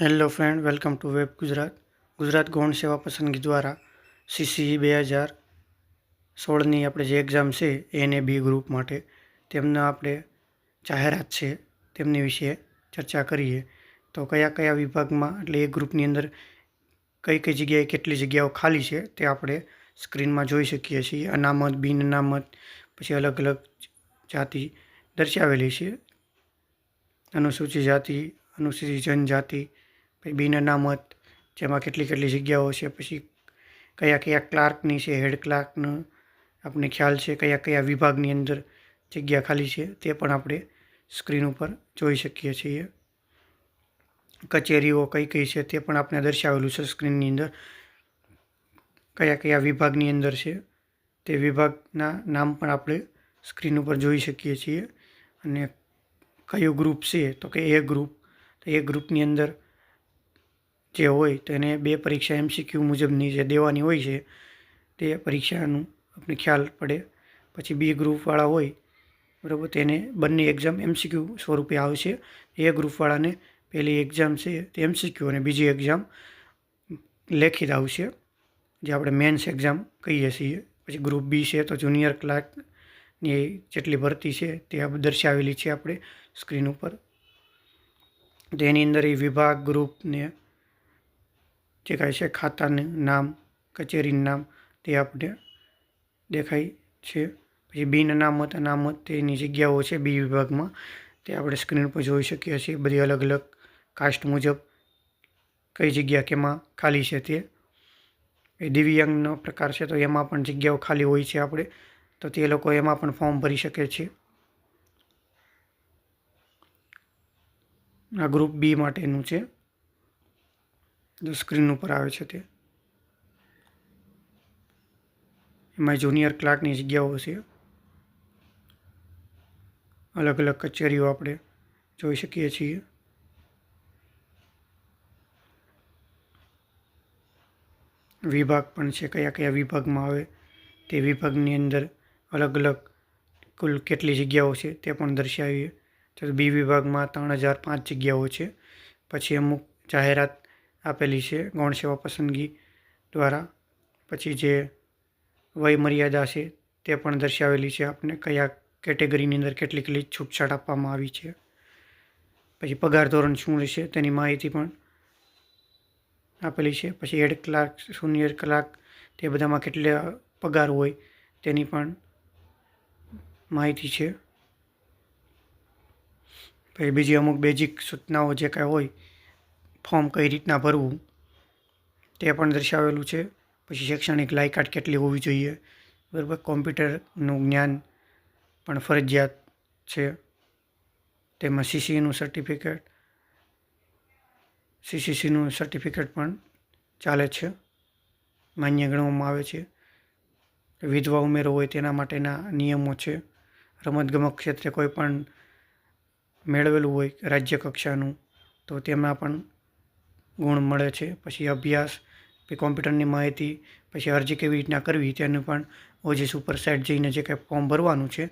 Hello friend, welcome to web Gujarat. Gujarat ગૌણ સેવા પસંદગી દ્વારા CCE 2016ની આપણે જે એક્ઝામ છે A અને B ગ્રુપ માટે તેમના આપણે જાહેરાત છે તેમની વિશે ચર્ચા કરીએ. તો કયા કયા વિભાગમાં એટલે એ ગ્રુપની અંદર કઈ કઈ જગ્યાએ કેટલી જગ્યાઓ ખાલી છે તે આપણે સ્ક્રીનમાં જોઈ શકીએ છીએ. અનામત, બિન અનામત, પછી અલગ અલગ જાતિ દર્શાવેલી છે. અનુસૂચિત જાતિ, અનુસૂચિત જનજાતિ, પછી બિન અનામત જેમાં કેટલી કેટલી જગ્યાઓ છે, પછી કયા કયા ક્લાર્કની છે, હેડ ક્લાર્કનું આપણને ખ્યાલ છે, કયા કયા વિભાગની અંદર જગ્યા ખાલી છે તે પણ આપણે સ્ક્રીન ઉપર જોઈ શકીએ છીએ. કચેરીઓ કઈ કઈ છે તે પણ આપણે દર્શાવેલું છે સ્ક્રીનની અંદર. કયા કયા વિભાગની અંદર છે તે વિભાગના નામ પણ આપણે સ્ક્રીન ઉપર જોઈ શકીએ છીએ. અને કયું ગ્રુપ છે તો કે એ ગ્રુપ. તો એ ગ્રુપની અંદર જે હોય તેને 2 પરીક્ષા MCQ મુજબની જે દેવાની હોય છે તે પરીક્ષાનું આપણે ખ્યાલ પડે. પછી B ગ્રુપવાળા હોય બરાબર, તેને બંને એક્ઝામ MCQ સ્વરૂપે આવશે. એ ગ્રુપવાળાને પહેલી એક્ઝામ છે તે MCQ અને બીજી એક્ઝામ લેખિત આવશે, જે આપણે મેન્સ એક્ઝામ કહીએ છીએ. પછી ગ્રુપ B છે તો જુનિયર ક્લાર્કની જેટલી ભરતી છે તે દર્શાવેલી છે આપણે સ્ક્રીન ઉપર. તેની અંદર એ વિભાગ, ગ્રુપને જે કાંઈ છે ખાતાનું નામ, કચેરીનું નામ તે આપણે દેખાય છે. પછી બિન અનામત, અનામત તેની જગ્યાઓ છે B વિભાગમાં તે આપણે સ્ક્રીન પર જોઈ શકીએ છીએ. બધી અલગ અલગ કાસ્ટ મુજબ કઈ જગ્યા કેમાં ખાલી છે તે. એ દિવ્યાંગનો પ્રકાર છે તો એમાં પણ જગ્યાઓ ખાલી હોય છે આપણે, તો તે લોકો એમાં પણ ફોર્મ ભરી શકે છે. આ ગ્રુપ B માટેનું છે, જો સ્ક્રીન ઉપર આવે છે તે. એમાં જુનિયર ક્લાર્કની જગ્યાઓ છે. અલગ અલગ કચેરીઓ આપણે જોઈ શકીએ છીએ. વિભાગ પણ છે, કયા કયા વિભાગમાં આવે તે વિભાગની અંદર અલગ અલગ કુલ કેટલી જગ્યાઓ છે તે પણ દર્શાવીએ. તો B વિભાગમાં 3005 જગ્યાઓ છે. પછી અમુક જાહેરાત આપેલી છે ગૌણ સેવા પસંદગી દ્વારા. પછી જે વય મર્યાદા છે તે પણ દર્શાવેલી છે આપણે, કયા કેટેગરીની અંદર કેટલી કેટલી છૂટછાટ આપવામાં આવી છે. પછી પગાર ધોરણ શું રહેશે તેની માહિતી પણ આપેલી છે. પછી હેડ ક્લાર્ક, જુનિયર ક્લાર્ક તે બધામાં કેટલા પગાર હોય તેની પણ માહિતી છે. પછી બીજી અમુક બેઝિક સૂચનાઓ જે કાંઈ હોય, ફોર્મ કઈ રીતના ભરવું તે પણ દર્શાવેલું છે. પછી શૈક્ષણિક લાયકાત કેટલી હોવી જોઈએ, બરાબર. કોમ્પ્યુટરનું જ્ઞાન પણ ફરજિયાત છે. તેમાં CCCનું સર્ટિફિકેટ પણ ચાલે છે, માન્ય ગણવામાં આવે છે. વિધવા ઉમેરો હોય તેના માટેના નિયમો છે. રમતગમત ક્ષેત્રે કોઈ પણ મેળવેલું હોય રાજ્ય કક્ષાનું તો તેમાં પણ ગુણ મળે છે. પછી અભ્યાસ, પછી કોમ્પ્યુટરની માહિતી, પછી અરજી કેવી રીતના કરવી તેનું પણ OJS ઉપર સાઇટ જઈને જે કાંઈ ફોર્મ ભરવાનું છે,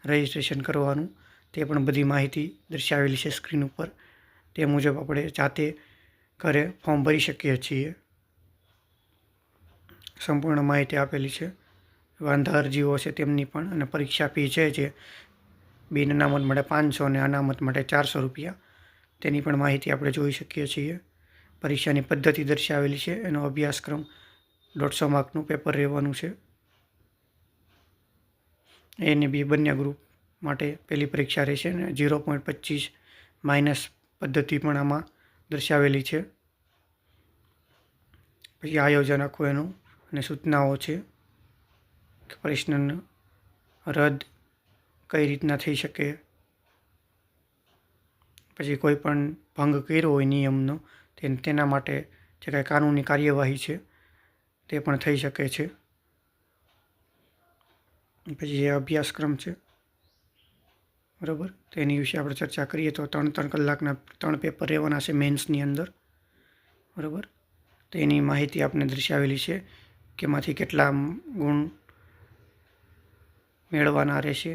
રજિસ્ટ્રેશન કરવાનું, તે પણ બધી માહિતી દર્શાવેલી છે સ્ક્રીન ઉપર. તે મુજબ આપણે જાતે ઘરે ફોર્મ ભરી શકીએ છીએ. સંપૂર્ણ માહિતી આપેલી છે. વાંધા અરજીઓ છે તેમની પણ, અને પરીક્ષા ફી છે જે બિન અનામત માટે 500 અને અનામત માટે 400 રૂપિયા, તેની પણ માહિતી આપણે જોઈ શકીએ છીએ. પરીક્ષાની પદ્ધતિ દર્શાવેલી છે. એનો અભ્યાસક્રમ 150 માર્કનું પેપર રહેવાનું છે. A અને B બંને ગ્રુપ માટે પહેલી પરીક્ષા રહેશે અને 0.25 માઇનસ પદ્ધતિ પણ આમાં દર્શાવેલી છે. પછી આયોજન આખું એનું અને સૂચનાઓ છે કે પ્રશ્નનો રદ કઈ રીતના થઈ શકે. પછી કોઈ પણ ભંગ કર્યો હોય નિયમનો તેના માટે જે કાંઈ કાનૂની કાર્યવાહી છે તે પણ થઈ શકે છે. પછી જે અભ્યાસક્રમ છે બરાબર, તેની વિશે આપણે ચર્ચા કરીએ તો 3 કલાકના 3 પેપર રહેવાના છે મેન્સની અંદર, બરાબર. તો એની માહિતી આપણે દર્શાવેલી છે કે એમાંથી કેટલા ગુણ મેળવવાના રહેશે.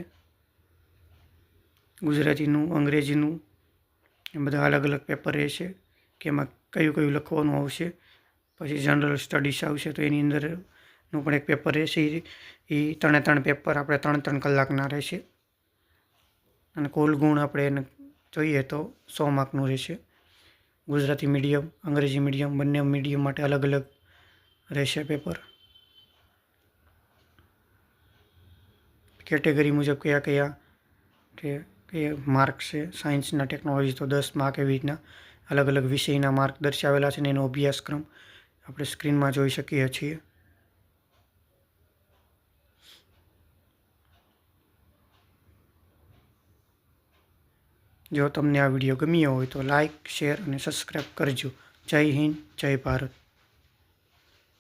ગુજરાતીનું, અંગ્રેજીનું એ બધા અલગ અલગ પેપર રહેશે. કે એમાં કયું કયું લખવાનું આવશે. પછી જનરલ સ્ટડીઝ આવશે તો એની અંદરનું પણ એક પેપર રહેશે. એ 3 પેપર આપણે 3 કલાકના રહેશે અને કુલ ગુણ આપણે એને જોઈએ તો 100 માર્કનું રહેશે. ગુજરાતી મીડિયમ, અંગ્રેજી મીડિયમ બંને મીડિયમ માટે અલગ અલગ રહેશે પેપર. કેટેગરી મુજબ કયા કયા કે માર્ક છે. સાયન્સના, ટેકનોલોજી તો 10 માર્ક, એવી રીતના અલગ અલગ વિષયના માર્ક દર્શાવેલા છે અને એનો અભ્યાસક્રમ આપણે સ્ક્રીનમાં જોઈ શકીએ છીએ. જો તમને આ વિડીયો ગમ્યો હોય તો લાઇક, શેર અને સબસ્ક્રાઈબ કરજો. જય હિન્દ, જય ભારત.